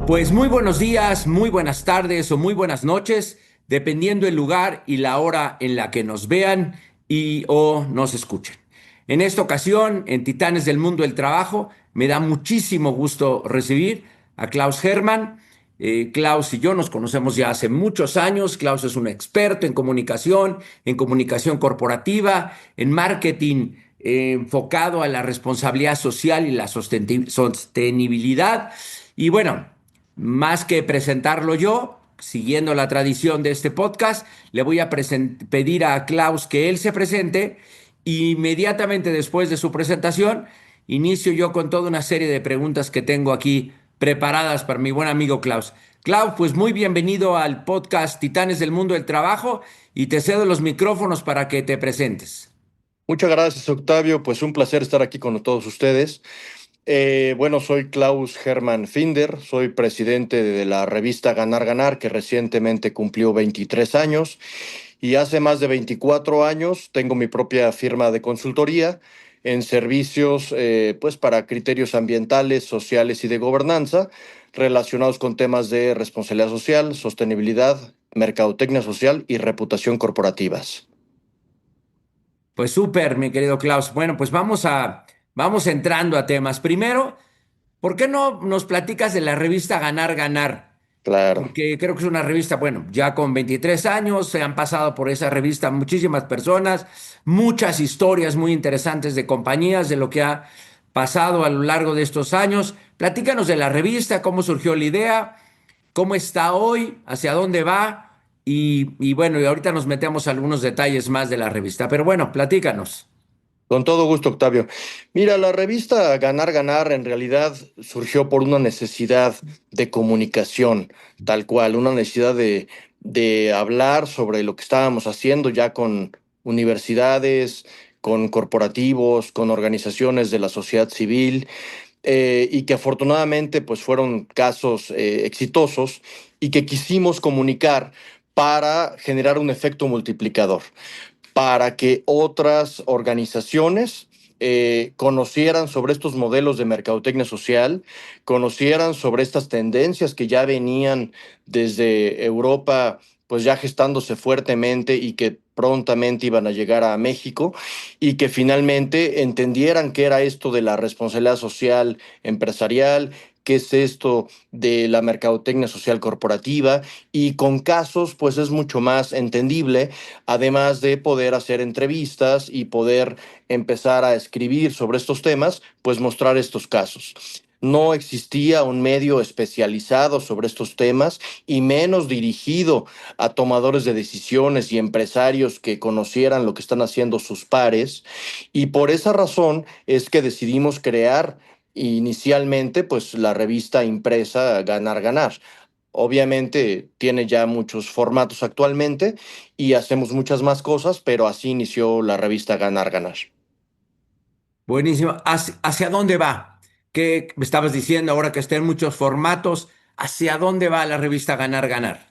Pues muy buenos días, muy buenas tardes o muy buenas noches, dependiendo el lugar y la hora en la que nos vean y o nos escuchen. En esta ocasión, en Titanes del Mundo del Trabajo, me da muchísimo gusto recibir a Klaus Hermann. Klaus y yo nos conocemos ya hace muchos años. Klaus es un experto en comunicación corporativa, en marketing enfocado a la responsabilidad social y la sostenibilidad. Y bueno, más que presentarlo yo, siguiendo la tradición de este podcast, le voy a pedir a Klaus que él se presente. Inmediatamente después de su presentación, inicio yo con toda una serie de preguntas que tengo aquí preparadas para mi buen amigo Klaus. Klaus, pues muy bienvenido al podcast Titanes del Mundo del Trabajo y te cedo los micrófonos para que te presentes. Muchas gracias, Octavio. Pues un placer estar aquí con todos ustedes. Bueno, soy Klaus Hermann Finder, soy presidente de la revista Ganar Ganar, que recientemente cumplió 23 años, y hace más de 24 años tengo mi propia firma de consultoría en servicios pues para criterios ambientales, sociales y de gobernanza relacionados con temas de responsabilidad social, sostenibilidad, mercadotecnia social y reputación corporativas. Pues súper, mi querido Klaus. Bueno, pues vamos entrando a temas. Primero, ¿por qué no nos platicas de la revista Ganar Ganar? Claro. Porque creo que es una revista, bueno, ya con 23 años, se han pasado por esa revista muchísimas personas, muchas historias muy interesantes de compañías, de lo que ha pasado a lo largo de estos años. Platícanos de la revista, cómo surgió la idea, cómo está hoy, hacia dónde va y bueno, y ahorita nos metemos a algunos detalles más de la revista. Pero bueno, platícanos. Con todo gusto, Octavio. Mira, la revista Ganar Ganar en realidad surgió por una necesidad de comunicación, tal cual, una necesidad de hablar sobre lo que estábamos haciendo ya con universidades, con corporativos, con organizaciones de la sociedad civil, y que afortunadamente pues fueron casos exitosos y que quisimos comunicar para generar un efecto multiplicador para que otras organizaciones conocieran sobre estos modelos de mercadotecnia social, conocieran sobre estas tendencias que ya venían desde Europa, pues ya gestándose fuertemente y que prontamente iban a llegar a México y que finalmente entendieran qué era esto de la responsabilidad social empresarial, qué es esto de la mercadotecnia social corporativa y con casos pues es mucho más entendible, además de poder hacer entrevistas y poder empezar a escribir sobre estos temas, pues mostrar estos casos. No existía un medio especializado sobre estos temas y menos dirigido a tomadores de decisiones y empresarios que conocieran lo que están haciendo sus pares. Y por esa razón es que decidimos crear inicialmente pues la revista impresa Ganar Ganar. Obviamente tiene ya muchos formatos actualmente y hacemos muchas más cosas, pero así inició la revista Ganar Ganar. Buenísimo. ¿Hacia dónde va? ¿Qué me estabas diciendo ahora que está en muchos formatos? ¿Hacia dónde va la revista Ganar Ganar?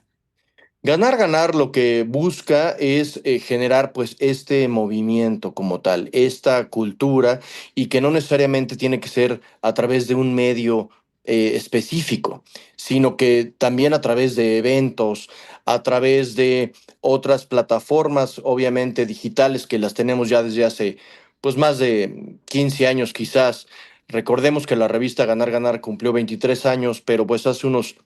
Ganar Ganar lo que busca es generar pues este movimiento como tal, esta cultura y que no necesariamente tiene que ser a través de un medio específico, sino que también a través de eventos, a través de otras plataformas, obviamente digitales que las tenemos ya desde hace pues más de 15 años quizás. Recordemos que la revista Ganar Ganar cumplió 23 años, pero pues hace unos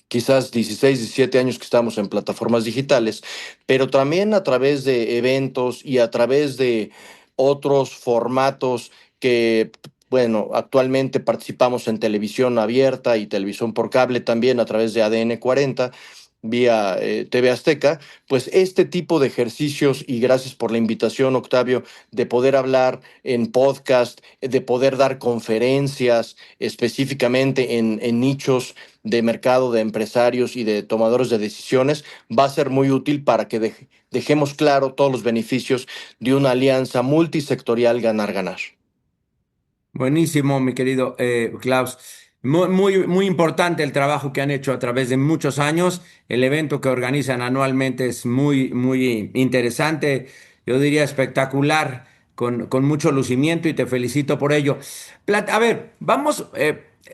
quizás 16, 17 años que estamos en plataformas digitales, pero también a través de eventos y a través de otros formatos que, bueno, actualmente participamos en televisión abierta y televisión por cable también a través de ADN 40 vía TV Azteca, pues este tipo de ejercicios, y gracias por la invitación, Octavio, de poder hablar en podcast, de poder dar conferencias específicamente en nichos de mercado, de empresarios y de tomadores de decisiones, va a ser muy útil para que dejemos claro todos los beneficios de una alianza multisectorial ganar-ganar. Buenísimo, mi querido Klaus. Muy importante el trabajo que han hecho a través de muchos años. El evento que organizan anualmente es muy interesante, yo diría espectacular, con mucho lucimiento y te felicito por ello. A ver, vamos.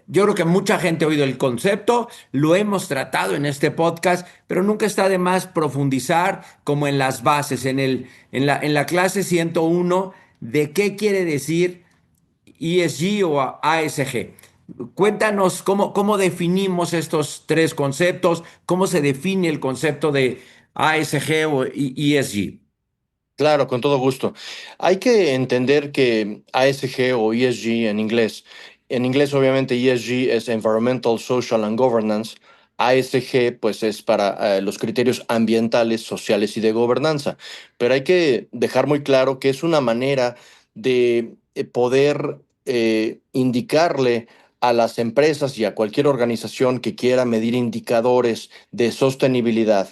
Yo creo que mucha gente ha oído el concepto, lo hemos tratado en este podcast, pero nunca está de más profundizar como en las bases, en la clase 101 de qué quiere decir ESG o ASG. Cuéntanos cómo definimos estos tres conceptos, cómo se define el concepto de ASG o ESG. Claro, con todo gusto. Hay que entender que ASG o ESG en inglés obviamente ESG es Environmental, Social and Governance. ASG pues es para los criterios ambientales, sociales y de gobernanza. Pero hay que dejar muy claro que es una manera de poder indicarle a las empresas y a cualquier organización que quiera medir indicadores de sostenibilidad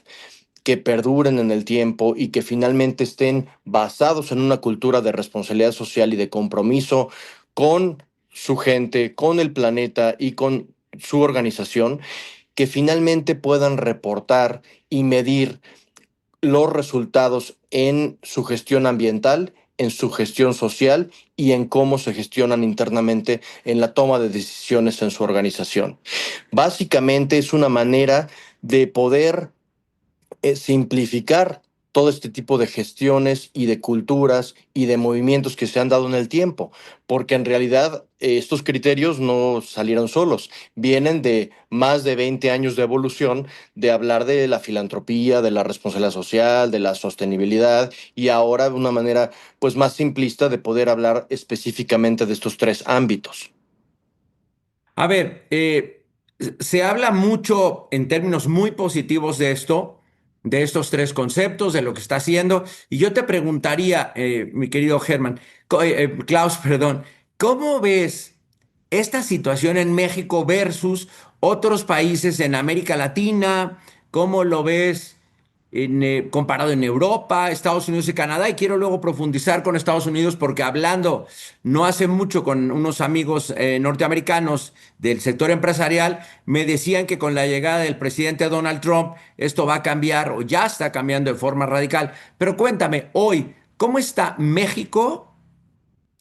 que perduren en el tiempo y que finalmente estén basados en una cultura de responsabilidad social y de compromiso con su gente, con el planeta y con su organización, que finalmente puedan reportar y medir los resultados en su gestión ambiental, en su gestión social y en cómo se gestionan internamente en la toma de decisiones en su organización. Básicamente es una manera de poder simplificar todo este tipo de gestiones y de culturas y de movimientos que se han dado en el tiempo, porque en realidad estos criterios no salieron solos, vienen de más de 20 años de evolución, de hablar de la filantropía, de la responsabilidad social, de la sostenibilidad y ahora de una manera pues más simplista de poder hablar específicamente de estos tres ámbitos. A ver, se habla mucho en términos muy positivos de esto, de estos tres conceptos, de lo que está haciendo. Y yo te preguntaría, mi querido Germán, Klaus, perdón, ¿cómo ves esta situación en México versus otros países en América Latina? ¿Cómo lo ves comparado en Europa, Estados Unidos y Canadá? Y quiero luego profundizar con Estados Unidos porque hablando no hace mucho con unos amigos norteamericanos del sector empresarial, me decían que con la llegada del presidente Donald Trump esto va a cambiar o ya está cambiando de forma radical. Pero cuéntame, hoy, ¿cómo está México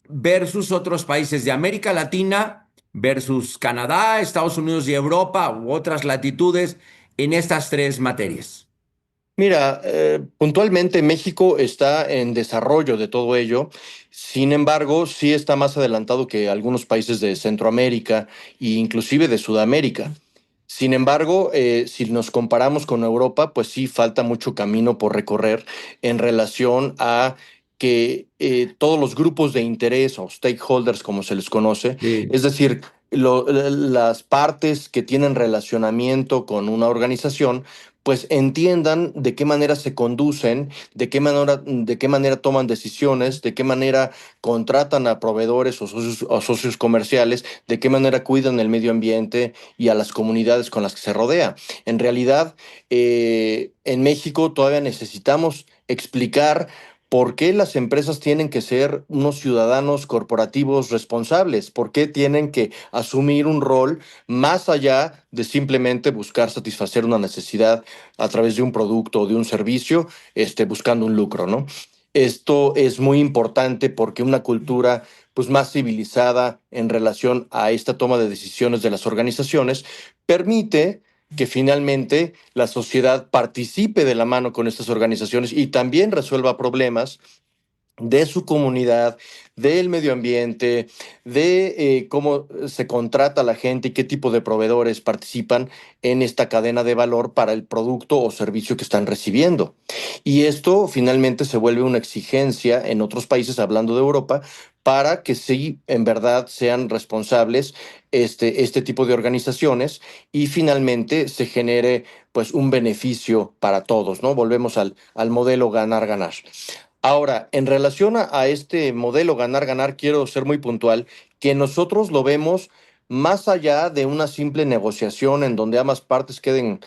versus otros países de América Latina, versus Canadá, Estados Unidos y Europa u otras latitudes en estas tres materias? Mira, puntualmente México está en desarrollo de todo ello. Sin embargo, sí está más adelantado que algunos países de Centroamérica e inclusive de Sudamérica. Sin embargo, si nos comparamos con Europa, pues sí falta mucho camino por recorrer en relación a que todos los grupos de interés o stakeholders, como se les conoce, Sí. es decir, las partes que tienen relacionamiento con una organización, pues entiendan de qué manera se conducen, de qué manera toman decisiones, de qué manera contratan a proveedores o socios comerciales, de qué manera cuidan el medio ambiente y a las comunidades con las que se rodea. En realidad, en México todavía necesitamos explicar por qué las empresas tienen que ser unos ciudadanos corporativos responsables, por qué tienen que asumir un rol más allá de simplemente buscar satisfacer una necesidad a través de un producto o de un servicio, buscando un lucro, ¿no? Esto es muy importante porque una cultura pues, más civilizada en relación a esta toma de decisiones de las organizaciones permite que finalmente la sociedad participe de la mano con estas organizaciones y también resuelva problemas de su comunidad, del medio ambiente, de cómo se contrata a la gente y qué tipo de proveedores participan en esta cadena de valor para el producto o servicio que están recibiendo. Y esto finalmente se vuelve una exigencia en otros países, hablando de Europa, para que sí, en verdad, sean responsables este tipo de organizaciones y finalmente se genere pues un beneficio para todos, ¿no? Volvemos al modelo ganar-ganar. Ahora, en relación a este modelo ganar-ganar, quiero ser muy puntual, que nosotros lo vemos más allá de una simple negociación en donde ambas partes queden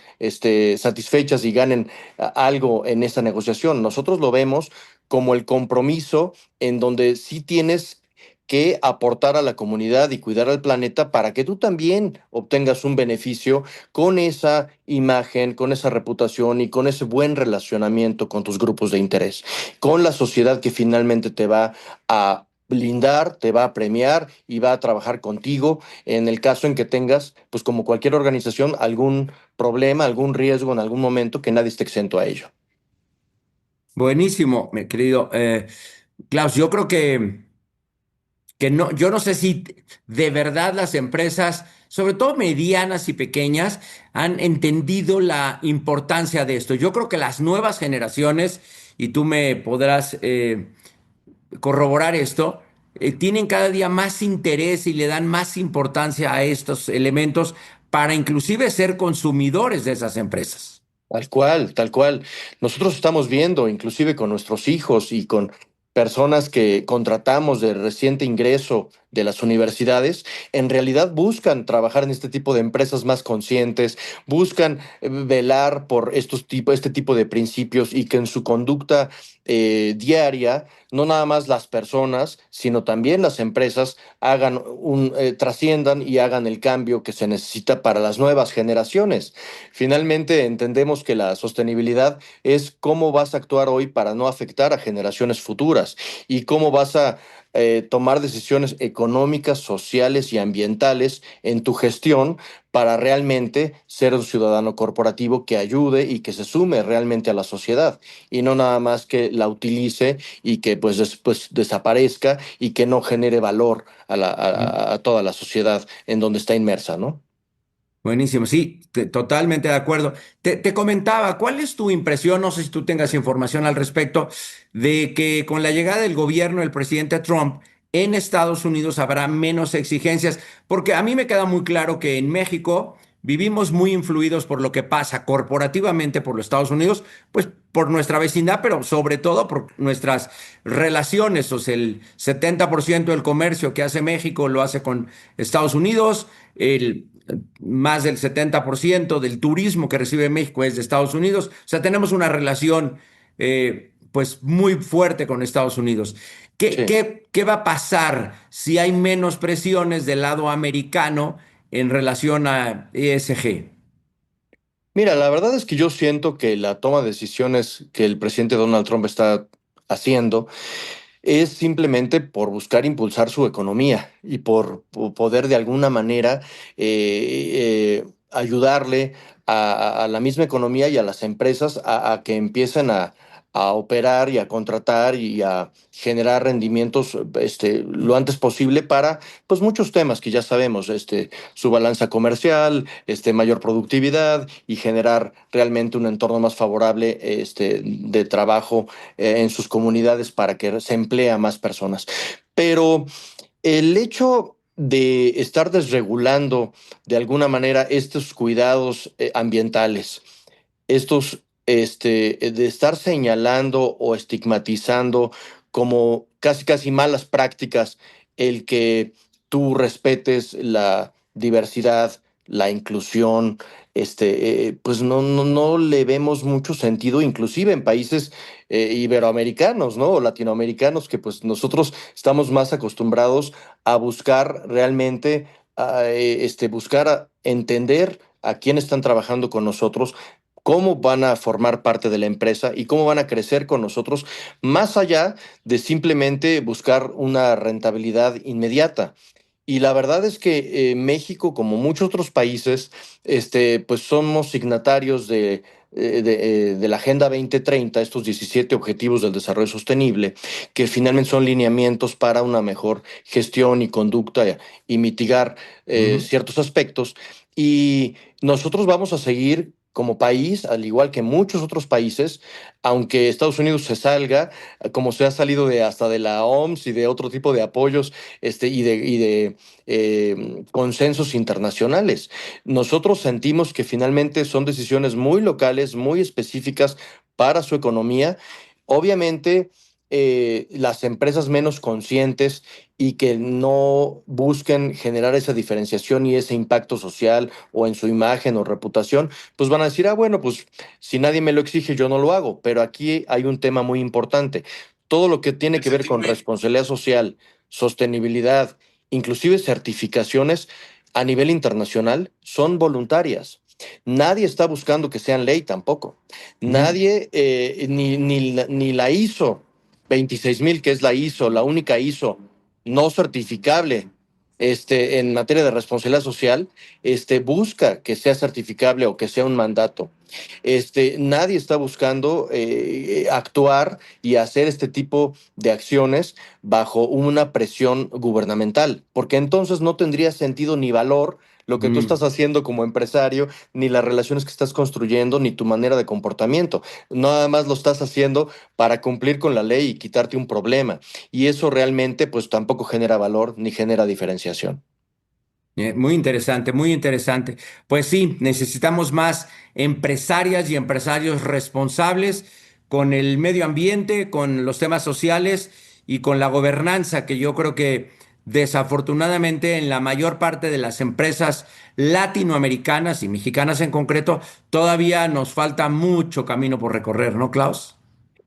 satisfechas y ganen algo en esta negociación. Nosotros lo vemos como el compromiso en donde sí tienes que aportar a la comunidad y cuidar al planeta para que tú también obtengas un beneficio con esa imagen, con esa reputación y con ese buen relacionamiento con tus grupos de interés, con la sociedad que finalmente te va a blindar, te va a premiar y va a trabajar contigo en el caso en que tengas, pues como cualquier organización, algún problema, algún riesgo en algún momento, que nadie esté exento a ello. Buenísimo, mi querido Klaus. Yo creo que no, yo no sé si de verdad las empresas, sobre todo medianas y pequeñas, han entendido la importancia de esto. Yo creo que las nuevas generaciones, y tú me podrás corroborar esto, tienen cada día más interés y le dan más importancia a estos elementos para inclusive ser consumidores de esas empresas. Tal cual, tal cual. Nosotros estamos viendo, inclusive con nuestros hijos y con personas que contratamos de reciente ingreso de las universidades, en realidad buscan trabajar en este tipo de empresas más conscientes, buscan velar por este tipo de principios y que en su conducta diaria, no nada más las personas, sino también las empresas trasciendan y hagan el cambio que se necesita para las nuevas generaciones. Finalmente, entendemos que la sostenibilidad es cómo vas a actuar hoy para no afectar a generaciones futuras y cómo vas a tomar decisiones económicas, sociales y ambientales en tu gestión para realmente ser un ciudadano corporativo que ayude y que se sume realmente a la sociedad y no nada más que la utilice y que pues después desaparezca y que no genere valor a toda la sociedad en donde está inmersa, ¿no? Buenísimo, sí, totalmente de acuerdo. Te comentaba, ¿cuál es tu impresión? No sé si tú tengas información al respecto de que con la llegada del gobierno del presidente Trump en Estados Unidos habrá menos exigencias, porque a mí me queda muy claro que en México vivimos muy influidos por lo que pasa corporativamente por los Estados Unidos, pues por nuestra vecindad, pero sobre todo por nuestras relaciones. O sea, el 70% del comercio que hace México lo hace con Estados Unidos. El más del 70% del turismo que recibe México es de Estados Unidos. O sea, tenemos una relación pues muy fuerte con Estados Unidos. Sí. ¿Qué va a pasar si hay menos presiones del lado americano en relación a ESG? Mira, la verdad es que yo siento que la toma de decisiones que el presidente Donald Trump está haciendo es simplemente por buscar impulsar su economía y por poder de alguna manera ayudarle a la misma economía y a las empresas a que empiecen a operar y a contratar y a generar rendimientos lo antes posible para pues muchos temas que ya sabemos, su balanza comercial, mayor productividad y generar realmente un entorno más favorable de trabajo en sus comunidades para que se emplee a más personas. Pero el hecho de estar desregulando de alguna manera estos cuidados ambientales, de estar señalando o estigmatizando como casi casi malas prácticas el que tú respetes la diversidad, la inclusión, pues no le vemos mucho sentido, inclusive en países iberoamericanos, ¿no? O latinoamericanos, que pues nosotros estamos más acostumbrados a buscar realmente, buscar entender a quién están trabajando con nosotros, cómo van a formar parte de la empresa y cómo van a crecer con nosotros, más allá de simplemente buscar una rentabilidad inmediata. Y la verdad es que México, como muchos otros países, pues somos signatarios de la Agenda 2030, estos 17 Objetivos del Desarrollo Sostenible, que finalmente son lineamientos para una mejor gestión y conducta y mitigar Ujú. ciertos aspectos. Y nosotros vamos a seguir como país, al igual que muchos otros países, aunque Estados Unidos se salga, como se ha salido hasta de la OMS y de otro tipo de apoyos y de consensos internacionales. Nosotros sentimos que finalmente son decisiones muy locales, muy específicas para su economía. Obviamente, las empresas menos conscientes y que no busquen generar esa diferenciación y ese impacto social o en su imagen o reputación, pues van a decir, bueno, pues si nadie me lo exige, yo no lo hago. Pero aquí hay un tema muy importante. Todo lo que tiene que ver con responsabilidad social, sostenibilidad, inclusive certificaciones a nivel internacional, son voluntarias. Nadie está buscando que sean ley tampoco. Ujú. Nadie, ni la ISO 26000, que es la ISO, la única ISO no certificable en materia de responsabilidad social, busca que sea certificable o que sea un mandato. Nadie está buscando actuar y hacer este tipo de acciones bajo una presión gubernamental, porque entonces no tendría sentido ni valor lo que tú estás Mm. haciendo como empresario, ni las relaciones que estás construyendo, ni tu manera de comportamiento. Nada más lo estás haciendo para cumplir con la ley y quitarte un problema. Y eso realmente pues tampoco genera valor ni genera diferenciación. Muy interesante, muy interesante. Pues sí, necesitamos más empresarias y empresarios responsables con el medio ambiente, con los temas sociales y con la gobernanza, que yo creo que desafortunadamente en la mayor parte de las empresas latinoamericanas y mexicanas en concreto, todavía nos falta mucho camino por recorrer, ¿no, Klaus?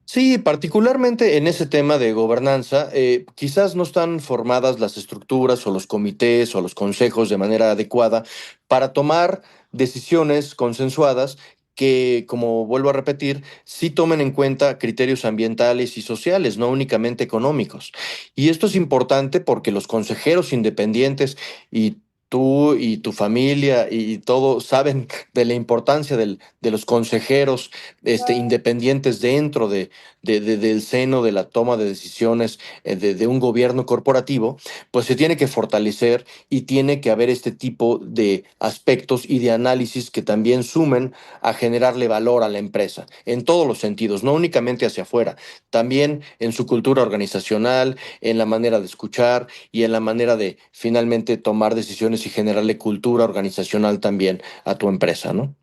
Sí, particularmente en ese tema de gobernanza, quizás no están formadas las estructuras o los comités o los consejos de manera adecuada para tomar decisiones consensuadas que, como vuelvo a repetir, sí tomen en cuenta criterios ambientales y sociales, no únicamente económicos. Y esto es importante porque los consejeros independientes y tú y tu familia y todo saben de la importancia de los consejeros independientes dentro del seno de la toma de decisiones de un gobierno corporativo, pues se tiene que fortalecer y tiene que haber este tipo de aspectos y de análisis que también sumen a generarle valor a la empresa, en todos los sentidos, no únicamente hacia afuera, también en su cultura organizacional, en la manera de escuchar y en la manera de finalmente tomar decisiones y generarle cultura organizacional también a tu empresa, ¿no?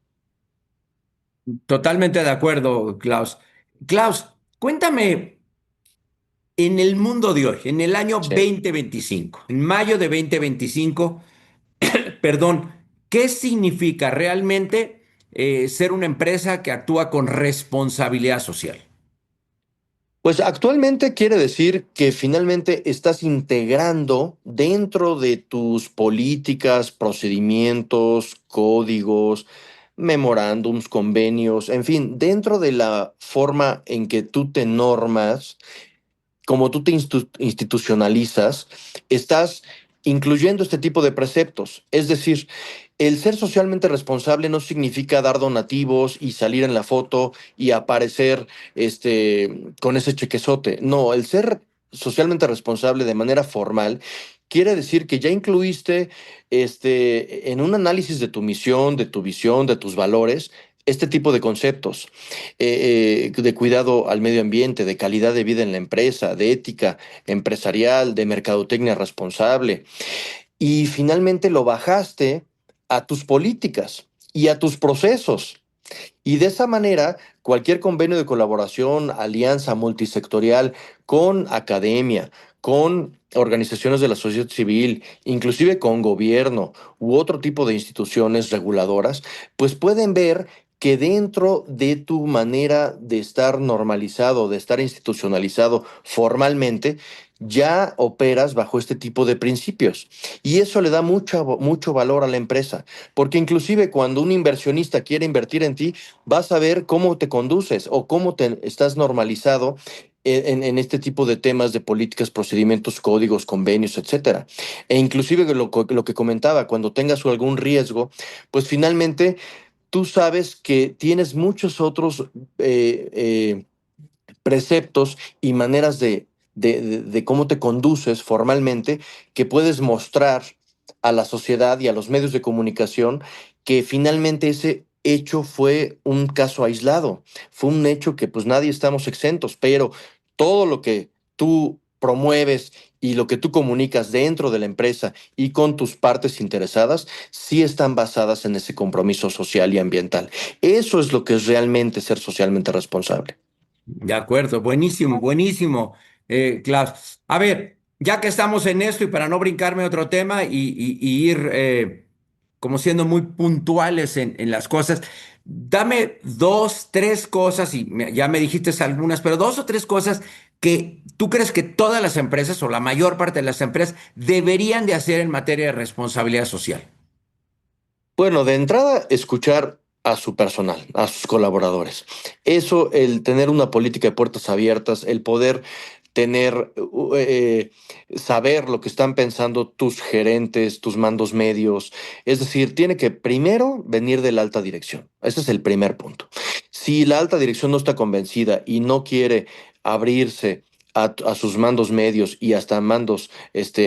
Totalmente de acuerdo, Klaus. Klaus, cuéntame. En el mundo de hoy, en el año Sí. 2025, en mayo de 2025, perdón, ¿qué significa realmente ser una empresa que actúa con responsabilidad social? Pues actualmente quiere decir que finalmente estás integrando dentro de tus políticas, procedimientos, códigos, memorándums, convenios, en fin, dentro de la forma en que tú te normas, como tú te institucionalizas, estás incluyendo este tipo de preceptos. Es decir, el ser socialmente responsable no significa dar donativos y salir en la foto y aparecer con ese chequezote. No, el ser socialmente responsable de manera formal quiere decir que ya incluiste en un análisis de tu misión, de tu visión, de tus valores, este tipo de conceptos de cuidado al medio ambiente, de calidad de vida en la empresa, de ética empresarial, de mercadotecnia responsable. Y finalmente lo bajaste a tus políticas y a tus procesos. Y de esa manera, cualquier convenio de colaboración, alianza multisectorial con academia, con organizaciones de la sociedad civil, inclusive con gobierno u otro tipo de instituciones reguladoras, pues pueden ver que dentro de tu manera de estar normalizado, de estar institucionalizado formalmente, ya operas bajo este tipo de principios. Y eso le da mucho valor a la empresa, porque inclusive cuando un inversionista quiere invertir en ti, vas a ver cómo te conduces o cómo te estás normalizado en este tipo de temas de políticas, procedimientos, códigos, convenios, etcétera. E inclusive lo que comentaba, cuando tengas algún riesgo, pues finalmente tú sabes que tienes muchos otros preceptos y maneras de cómo te conduces formalmente que puedes mostrar a la sociedad y a los medios de comunicación que finalmente ese hecho fue un caso aislado, fue un hecho que pues nadie estamos exentos, pero todo lo que tú promueves y lo que tú comunicas dentro de la empresa y con tus partes interesadas, sí están basadas en ese compromiso social y ambiental. Eso es lo que es realmente ser socialmente responsable. De acuerdo, buenísimo, buenísimo, Klaus. A ver, ya que estamos en esto y para no brincarme a otro tema y ir como siendo muy puntuales en las cosas, dame dos, tres cosas, y ya me dijiste algunas, pero dos o tres cosas que tú crees que todas las empresas o la mayor parte de las empresas deberían de hacer en materia de responsabilidad social. Bueno, de entrada, escuchar a su personal, a sus colaboradores. Eso, el tener una política de puertas abiertas, el poder tener, saber lo que están pensando tus gerentes, tus mandos medios. Es decir, tiene que primero venir de la alta dirección. Ese es el primer punto. Si la alta dirección no está convencida y no quiere abrirse a sus mandos medios y hasta mandos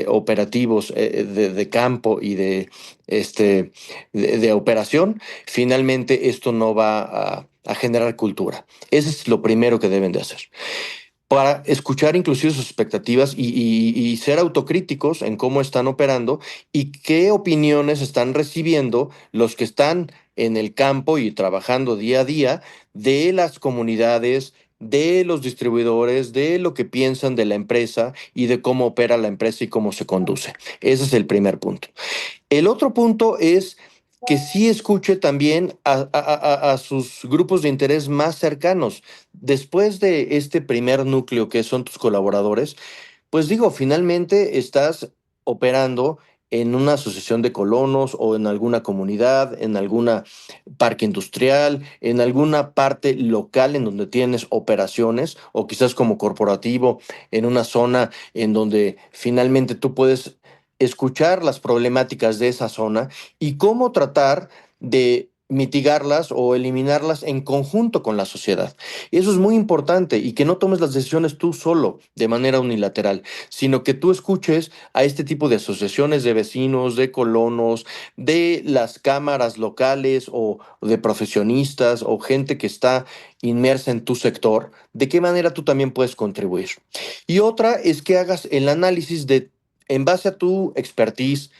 operativos de campo y de operación, finalmente esto no va a generar cultura. Ese es lo primero que deben de hacer para escuchar inclusive sus expectativas y ser autocríticos en cómo están operando y qué opiniones están recibiendo los que están en el campo y trabajando día a día de las comunidades, de los distribuidores, de lo que piensan de la empresa y de cómo opera la empresa y cómo se conduce. Ese es el primer punto. El otro punto es que sí escuche también a sus grupos de interés más cercanos. Después de este primer núcleo que son tus colaboradores, pues digo, finalmente estás operando en una asociación de colonos o en alguna comunidad, en alguna parque industrial, en alguna parte local en donde tienes operaciones o quizás como corporativo en una zona en donde finalmente tú puedes escuchar las problemáticas de esa zona y cómo tratar de mitigarlas o eliminarlas en conjunto con la sociedad. Eso es muy importante y que no tomes las decisiones tú solo de manera unilateral, sino que tú escuches a este tipo de asociaciones de vecinos, de colonos, de las cámaras locales o de profesionistas o gente que está inmersa en tu sector, de qué manera tú también puedes contribuir. Y otra es que hagas el análisis de, en base a tu expertise,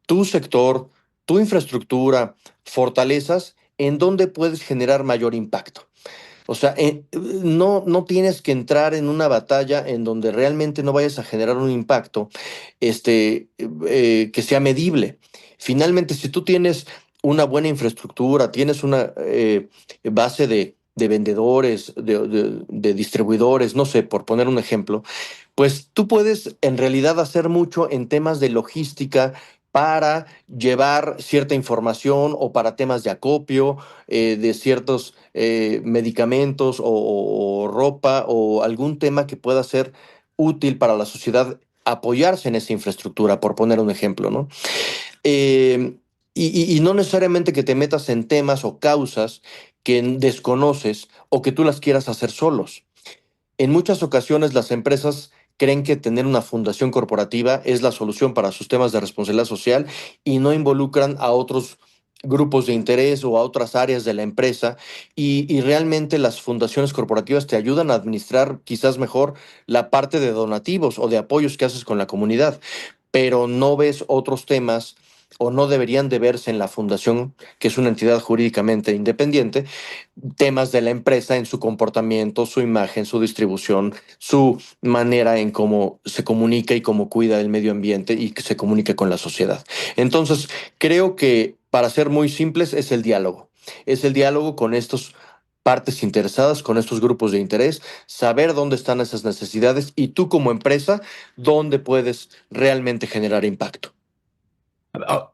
tu sector, tu infraestructura, fortalezas, en dónde puedes generar mayor impacto. O sea, no tienes que entrar en una batalla en donde realmente no vayas a generar un impacto que sea medible. Finalmente, si tú tienes una buena infraestructura, tienes una base de vendedores, de distribuidores, no sé, por poner un ejemplo, pues tú puedes en realidad hacer mucho en temas de logística para llevar cierta información o para temas de acopio de ciertos medicamentos o ropa o algún tema que pueda ser útil para la sociedad apoyarse en esa infraestructura, por poner un ejemplo, ¿no? Eh, y no necesariamente que te metas en temas o causas que desconoces o que tú las quieras hacer solos. En muchas ocasiones las empresas creen que tener una fundación corporativa es la solución para sus temas de responsabilidad social y no involucran a otros grupos de interés o a otras áreas de la empresa y realmente las fundaciones corporativas te ayudan a administrar quizás mejor la parte de donativos o de apoyos que haces con la comunidad, pero no ves otros temas o no deberían de verse en la fundación, que es una entidad jurídicamente independiente, temas de la empresa en su comportamiento, su imagen, su distribución, su manera en cómo se comunica y cómo cuida el medio ambiente y que se comunica con la sociedad. Entonces, creo que para ser muy simples es el diálogo. Es el diálogo con estos partes interesadas, con estos grupos de interés, saber dónde están esas necesidades y tú como empresa, dónde puedes realmente generar impacto.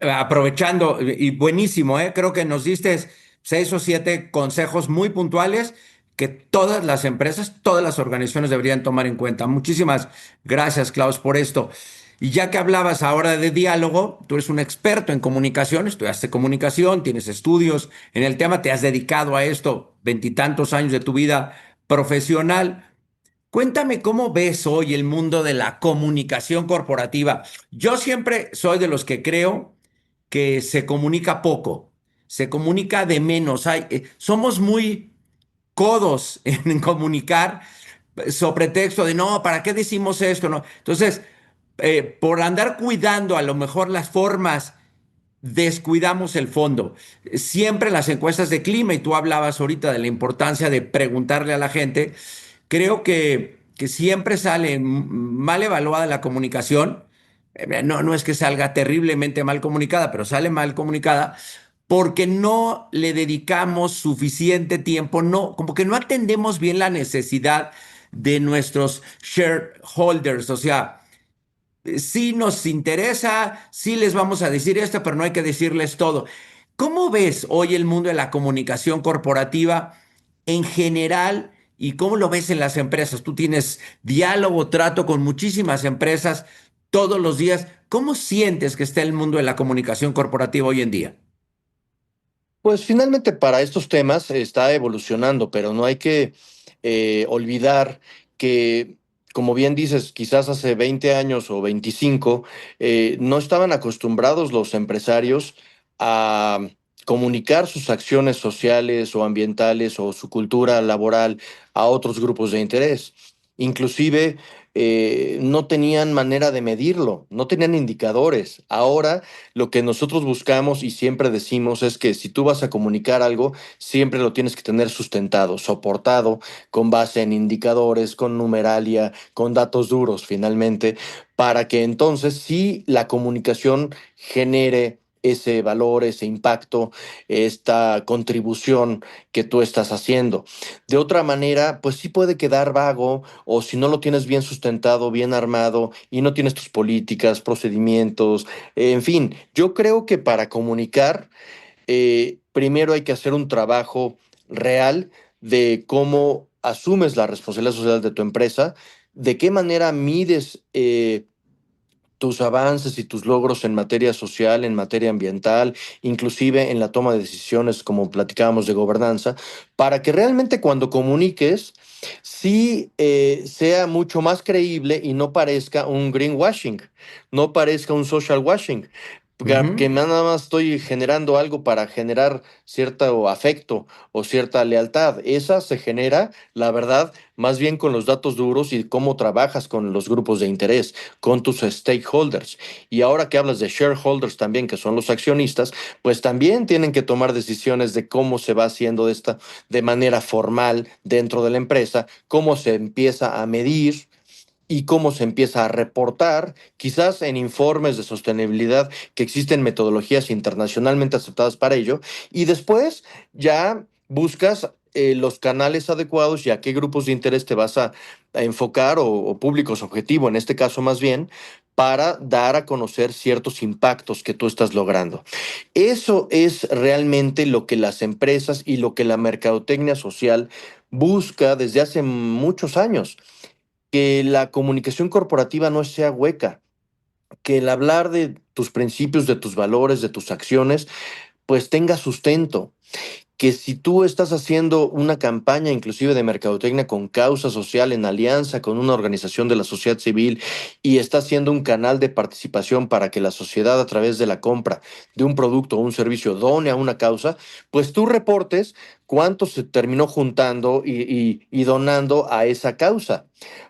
Aprovechando, y buenísimo, ¿eh? Creo que nos diste 6 o 7 consejos muy puntuales que todas las empresas, todas las organizaciones deberían tomar en cuenta. Muchísimas gracias, Klaus, por esto. Y ya que hablabas ahora de diálogo, tú eres un experto en comunicación, estudiaste comunicación, tienes estudios en el tema, te has dedicado a esto 20 y tantos años de tu vida profesional. Cuéntame cómo ves hoy el mundo de la comunicación corporativa. Yo siempre soy de los que creo que se comunica poco, se comunica de menos. Somos muy codos en comunicar sobre texto de no, ¿para qué decimos esto? No. Entonces, por andar cuidando a lo mejor las formas, descuidamos el fondo. Siempre las encuestas de clima, y tú hablabas ahorita de la importancia de preguntarle a la gente, creo que siempre sale mal evaluada la comunicación. No es que salga terriblemente mal comunicada, pero sale mal comunicada porque no le dedicamos suficiente tiempo, no, como que no atendemos bien la necesidad de nuestros shareholders, o sea, sí nos interesa, sí les vamos a decir esto, pero no hay que decirles todo. ¿Cómo ves hoy el mundo de la comunicación corporativa en general? y cómo lo ves en las empresas. Tú tienes diálogo, trato con muchísimas empresas todos los días. ¿Cómo sientes que está el mundo de la comunicación corporativa hoy en día? Pues finalmente para estos temas está evolucionando, pero no hay que olvidar que, como bien dices, quizás hace 20 años o 25, no estaban acostumbrados los empresarios a comunicar sus acciones sociales o ambientales o su cultura laboral a otros grupos de interés. Inclusive no tenían manera de medirlo, no tenían indicadores. Ahora lo que nosotros buscamos y siempre decimos es que si tú vas a comunicar algo, siempre lo tienes que tener sustentado, soportado, con base en indicadores, con numeralia, con datos duros finalmente, para que entonces sí la comunicación genere ese valor, ese impacto, esta contribución que tú estás haciendo. De otra manera, pues sí puede quedar vago o si no lo tienes bien sustentado, bien armado y no tienes tus políticas, procedimientos, en fin, yo creo que para comunicar, primero hay que hacer un trabajo real de cómo asumes la responsabilidad social de tu empresa, de qué manera mides tus avances y tus logros en materia social, en materia ambiental, inclusive en la toma de decisiones, como platicábamos de gobernanza, para que realmente cuando comuniques, sí sea mucho más creíble y no parezca un greenwashing, no parezca un social washing, que Ujú. nada más estoy generando algo para generar cierto afecto o cierta lealtad. Esa se genera, la verdad, más bien con los datos duros y cómo trabajas con los grupos de interés, con tus stakeholders. Y ahora que hablas de shareholders también, que son los accionistas, pues también tienen que tomar decisiones de cómo se va haciendo esta de manera formal dentro de la empresa, cómo se empieza a medir y cómo se empieza a reportar, quizás en informes de sostenibilidad que existen metodologías internacionalmente aceptadas para ello, y después ya buscas los canales adecuados y a qué grupos de interés te vas a enfocar o públicos objetivo, en este caso más bien, para dar a conocer ciertos impactos que tú estás logrando. Eso es realmente lo que las empresas y lo que la mercadotecnia social busca desde hace muchos años, que la comunicación corporativa no sea hueca, que el hablar de tus principios, de tus valores, de tus acciones, pues tenga sustento, que si tú estás haciendo una campaña inclusive de mercadotecnia con causa social en alianza con una organización de la sociedad civil y estás haciendo un canal de participación para que la sociedad a través de la compra de un producto o un servicio done a una causa, pues tú reportes cuánto se terminó juntando y donando a esa causa,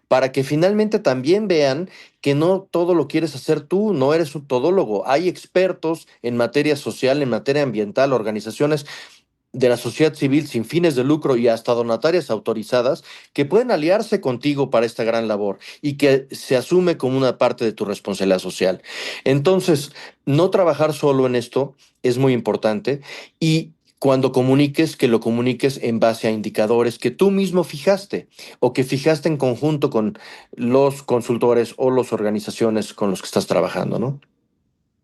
para que finalmente también vean que no todo lo quieres hacer tú, no eres un todólogo. Hay expertos en materia social, en materia ambiental, organizaciones de la sociedad civil sin fines de lucro y hasta donatarias autorizadas que pueden aliarse contigo para esta gran labor y que se asume como una parte de tu responsabilidad social. Entonces, no trabajar solo en esto es muy importante y cuando comuniques, que lo comuniques en base a indicadores que tú mismo fijaste o que fijaste en conjunto con los consultores o las organizaciones con los que estás trabajando, ¿no?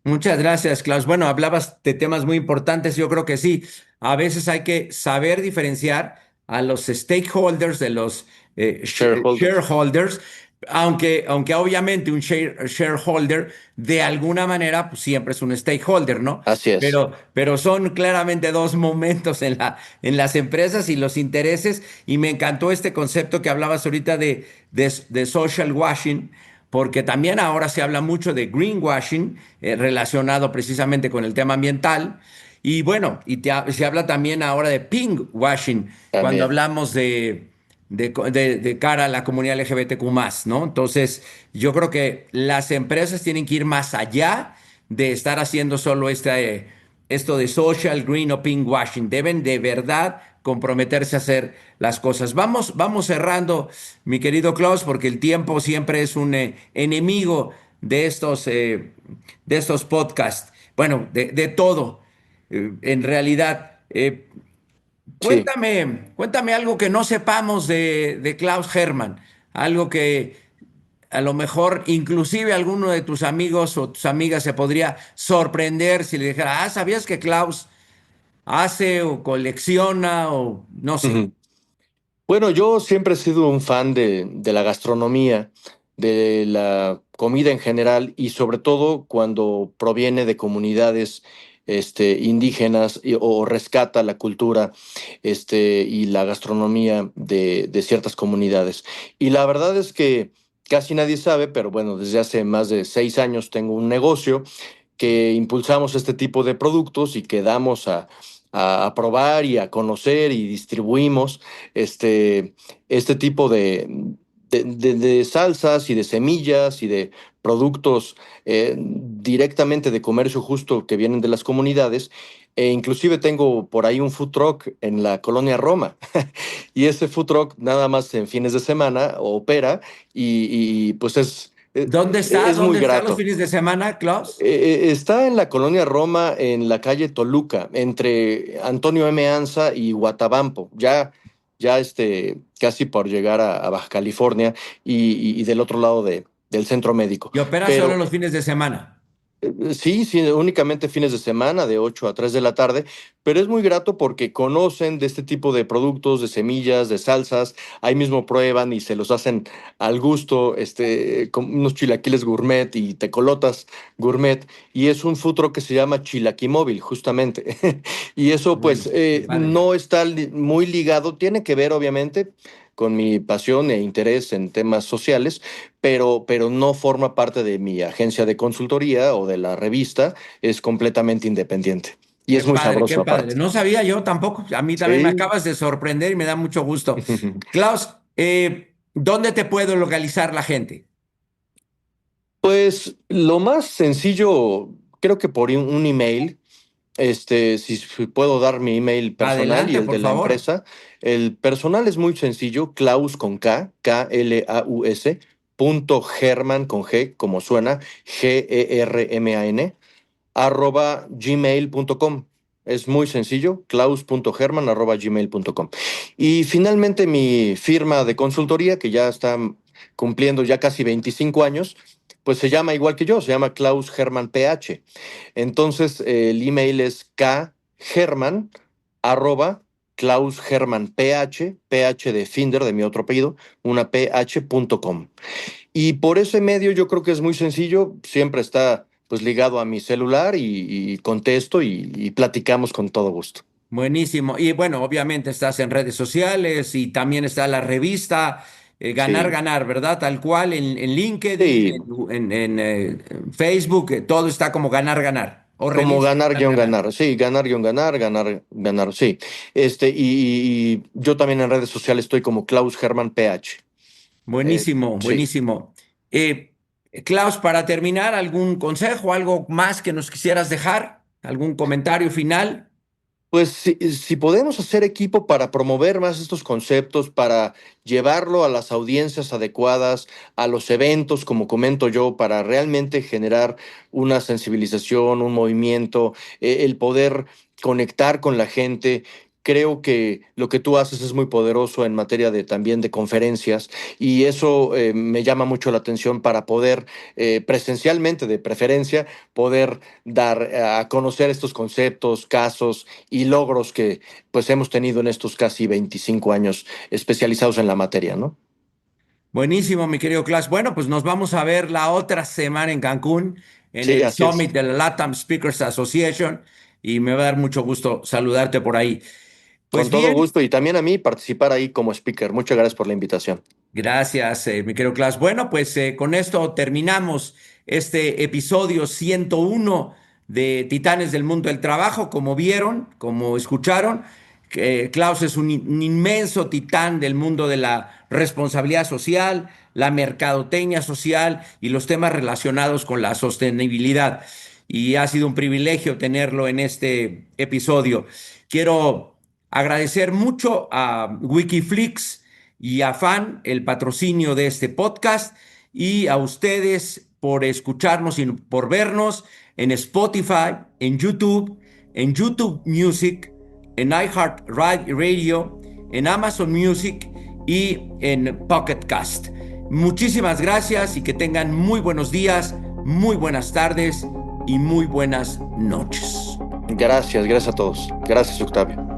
Muchas gracias, Klaus. Bueno, hablabas de temas muy importantes. Yo creo que sí. A veces hay que saber diferenciar a los stakeholders de los Shareholders. shareholders, aunque obviamente un shareholder de alguna manera pues, siempre es un stakeholder, ¿no? Así es. Pero son claramente dos momentos en las empresas y los intereses. Y me encantó este concepto que hablabas ahorita de social washing, porque también ahora se habla mucho de greenwashing relacionado precisamente con el tema ambiental. Y bueno, se habla también ahora de pinkwashing cuando También. hablamos de cara a la comunidad LGBTQ+, ¿no? Entonces, yo creo que las empresas tienen que ir más allá de estar haciendo solo esto de social, green o pinkwashing. Deben de verdad comprometerse a hacer las cosas. Vamos cerrando, mi querido Klaus, porque el tiempo siempre es un enemigo de estos podcasts. Bueno, de todo, en realidad. Sí. Cuéntame algo que no sepamos de Klaus Hermann, algo que a lo mejor inclusive alguno de tus amigos o tus amigas se podría sorprender si le dijera, ¿sabías que Klaus hace o colecciona o no sé? Bueno, yo siempre he sido un fan de la gastronomía, de la comida en general y sobre todo cuando proviene de comunidades indígenas o rescata la cultura y la gastronomía de ciertas comunidades. Y la verdad es que casi nadie sabe, pero bueno, desde hace más de 6 años tengo un negocio que impulsamos este tipo de productos y que damos a probar y a conocer y distribuimos este tipo de salsas y de semillas y de productos directamente de comercio justo que vienen de las comunidades. E inclusive tengo por ahí un food truck en la colonia Roma y ese food truck nada más en fines de semana opera y pues ¿Dónde está? es muy ¿Dónde está los grato. fines de semana, Klaus? Está en la colonia Roma, en la calle Toluca, entre Antonio M. Anza y Guatabampo, ya casi por llegar a Baja California y del otro lado del centro médico. Y opera solo Pero los fines de semana. sí, sí, únicamente fines de semana, de 8 a 3 de la tarde, pero es muy grato porque conocen de este tipo de productos, de semillas, de salsas, ahí mismo prueban y se los hacen al gusto, con unos chilaquiles gourmet y tecolotas gourmet, y es un food truck que se llama Chilaquimóvil, justamente. Y eso pues Bueno, qué padre. no está muy ligado, tiene que ver obviamente con mi pasión e interés en temas sociales, pero no forma parte de mi agencia de consultoría o de la revista, es completamente independiente. Y Qué es muy padre, qué sabroso padre. aparte. No sabía yo tampoco. A mí también me Sí. acabas de sorprender y me da mucho gusto. Klaus, ¿dónde te puedo localizar la gente? Pues lo más sencillo, creo que por un email, si puedo dar mi email personal y Adelante, el por de la favor. empresa. El personal es muy sencillo, Klaus con K, Klaus, punto German con G, como suena, German, @gmail.com. Es muy sencillo, klaus.german@gmail.com. Y finalmente mi firma de consultoría, que ya está cumpliendo ya casi 25 años, pues se llama igual que yo, se llama Klaus German PH. Entonces el email es kgerman arroba Klaus German PH, PH de Finder, de mi otro apellido, una ph.com. Y por ese medio yo creo que es muy sencillo, siempre está pues ligado a mi celular y contesto y platicamos con todo gusto. Buenísimo. Y bueno, obviamente estás en redes sociales y también está la revista Ganar, Sí, Ganar, ¿verdad? Tal cual en LinkedIn, sí, en Facebook, todo está como Ganar, Ganar. O como revista ganar Ganar, guión Ganar. ganar, sí, ganar guión ganar, ganar, ganar, sí. Y yo también en redes sociales estoy como Klaus German PH. Buenísimo, Sí. buenísimo. Eh, Klaus, para terminar, ¿algún consejo, algo más que nos quisieras dejar? ¿Algún comentario final? Pues si podemos hacer equipo para promover más estos conceptos, para llevarlo a las audiencias adecuadas, a los eventos, como comento yo, para realmente generar una sensibilización, un movimiento, el poder conectar con la gente. Creo que lo que tú haces es muy poderoso en materia de también de conferencias y eso me llama mucho la atención para poder presencialmente, de preferencia, poder dar a conocer estos conceptos, casos y logros que pues hemos tenido en estos casi 25 años especializados en la materia, ¿no? Buenísimo, mi querido Klaus. Bueno, pues nos vamos a ver la otra semana en Cancún, en Sí, el así es. Summit de la LATAM Speakers Association, y me va a dar mucho gusto saludarte por ahí. Pues Con todo bien, gusto y también a mí participar ahí como speaker. Muchas gracias por la invitación. gracias, mi querido Klaus. Bueno, pues con esto terminamos este episodio 101 de Titanes del Mundo del Trabajo. Como vieron, como escucharon, Klaus es un inmenso titán del mundo de la responsabilidad social, la mercadotecnia social y los temas relacionados con la sostenibilidad. Y ha sido un privilegio tenerlo en este episodio. Quiero agradecer mucho a Wikiflix y a Fan el patrocinio de este podcast y a ustedes por escucharnos y por vernos en Spotify, en YouTube Music, en iHeartRadio, en Amazon Music y en Pocket Cast. Muchísimas gracias y que tengan muy buenos días, muy buenas tardes y muy buenas noches. Gracias, gracias a todos. Gracias, Octavio.